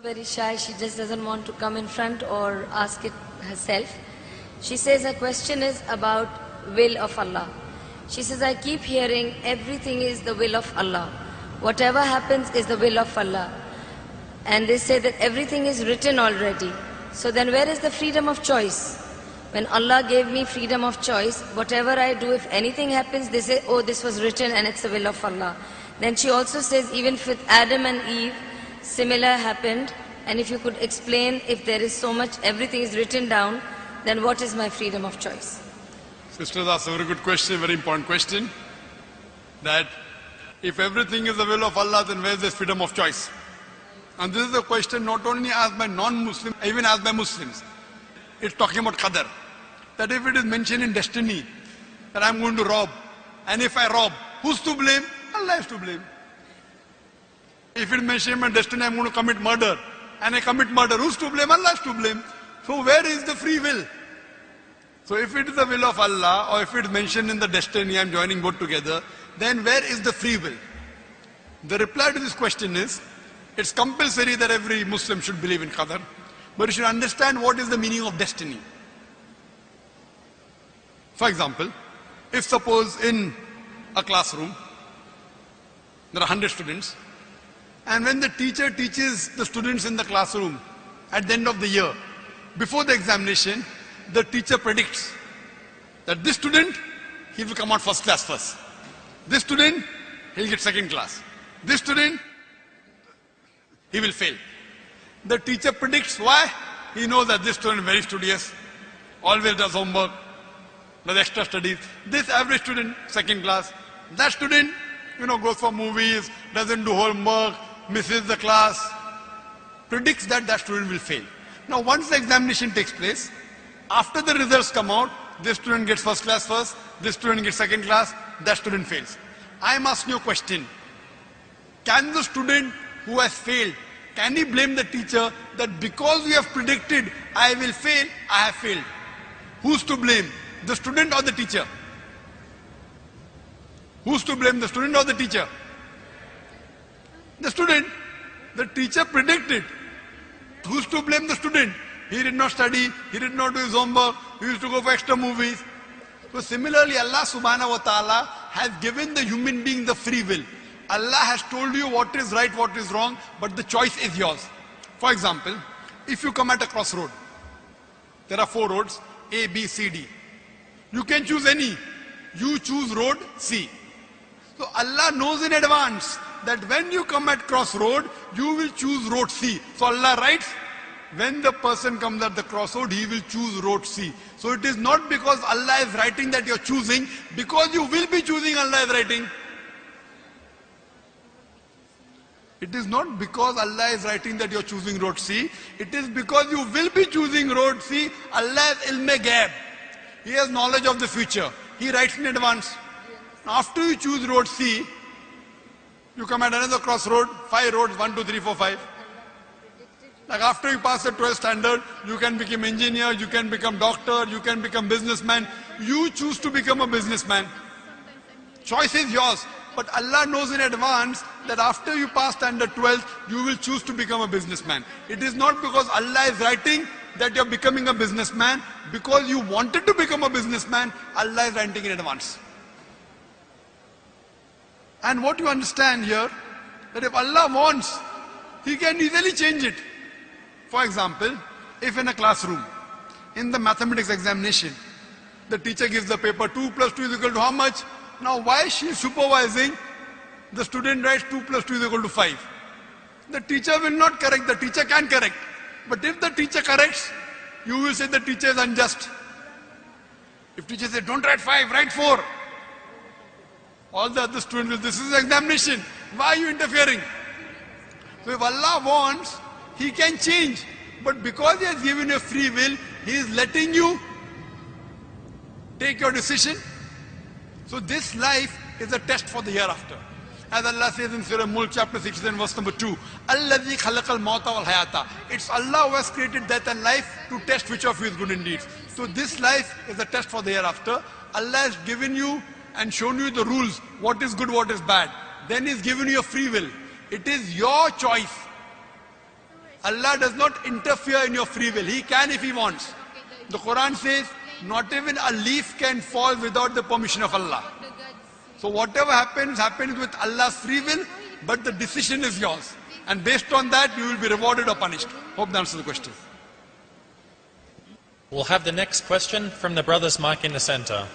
Very shy, she just doesn't want to come in front or ask it herself. She says her question is about will of Allah. She says, I keep hearing everything is the will of Allah. Whatever happens is the will of Allah. And they say that everything is written already. So then where is the freedom of choice? When Allah gave me freedom of choice, whatever I do, if anything happens, they say, oh, this was written and it's the will of Allah. Then she also says, even with Adam and Eve, similar happened, and if you could explain, if there is so much, everything is written down, then what is my freedom of choice? Sisters asked a very good question, very important question. That if everything is the will of Allah, then where is this freedom of choice? And this is a question not only asked by non-Muslims, even asked by Muslims. It's talking about qadar. That if it is mentioned in destiny, that I'm going to rob, and if I rob, who's to blame? Allah is to blame. If it mentions in my destiny, I'm going to commit murder, and I commit murder, who's to blame? Allah is to blame. So where is the free will? So if it is the will of Allah, or if it's mentioned in the destiny, I'm joining both together, then where is the free will? The reply to this question is, it's compulsory that every Muslim should believe in qadar, but you should understand what is the meaning of destiny. For example, if suppose in a classroom, there are 100 students, and when the teacher teaches the students in the classroom at the end of the year, before the examination, the teacher predicts that this student, he will come out first class first. This student, he'll get second class. This student, he will fail. The teacher predicts why? He knows that this student is very studious, always does homework, does extra studies. This average student, second class. That student, goes for movies, doesn't do homework, misses the class, predicts that that student will fail. Now once the examination takes place, after the results come out, this student gets first class first, this student gets second class, that student fails. I am asking you a question. Can the student who has failed, can he blame the teacher that because we have predicted I will fail, I have failed? Who's to blame? The student or the teacher? Who's to blame, the student or the teacher? The student. The teacher predicted. Who's to blame the student? He did not study, he did not do his homework, he used to go for extra movies. So similarly, Allah subhanahu wa ta'ala has given the human being the free will. Allah has told you what is right, what is wrong, but the choice is yours. For example, if you come at a crossroad, there are 4 roads, A, B, C, D. You can choose any. You choose road C. So Allah knows in advance that when you come at crossroad, you will choose road C. So Allah writes, when the person comes at the crossroad, he will choose road C. So it is not because Allah is writing that you are choosing, because you will be choosing, Allah is writing. It is not because Allah is writing that you are choosing road C. It is because you will be choosing road C. Allah is ilm-e-ghaib. He has knowledge of the future. He writes in advance. After you choose road C, you come at another crossroad, 5 roads, 1, 2, 3, 4, 5. Like after you pass the 12th standard, you can become engineer, you can become doctor, you can become businessman. You choose to become a businessman. Choice is yours. But Allah knows in advance that after you pass standard 12th, you will choose to become a businessman. It is not because Allah is writing that you are becoming a businessman. Because you wanted to become a businessman, Allah is writing in advance. And what you understand here, that if Allah wants, He can easily change it. For example, if in a classroom, in the mathematics examination, the teacher gives the paper 2 plus 2 is equal to how much? Now why she is supervising, the student writes 2 plus 2 is equal to 5. The teacher will not correct, the teacher can correct. But if the teacher corrects, you will say the teacher is unjust. If teacher says, don't write 5, write 4. All the other students will, this is examination. Why are you interfering? So if Allah wants, He can change. But because He has given you free will, He is letting you take your decision. So this life is a test for the hereafter. As Allah says in Surah Mulk chapter 16 verse number 2, Alladhi khalaqal mauta wal hayata. It's Allah who has created death and life to test which of you is good indeed. So this life is a test for the hereafter. Allah has given you and shown you the rules, what is good, what is bad. Then He's given you a free will. It is your choice. Allah does not interfere in your free will. He can if He wants. The Quran says, not even a leaf can fall without the permission of Allah. So whatever happens, happens with Allah's free will, but the decision is yours. And based on that, you will be rewarded or punished. Hope that answers the question. We'll have the next question from the brother's mic in the center.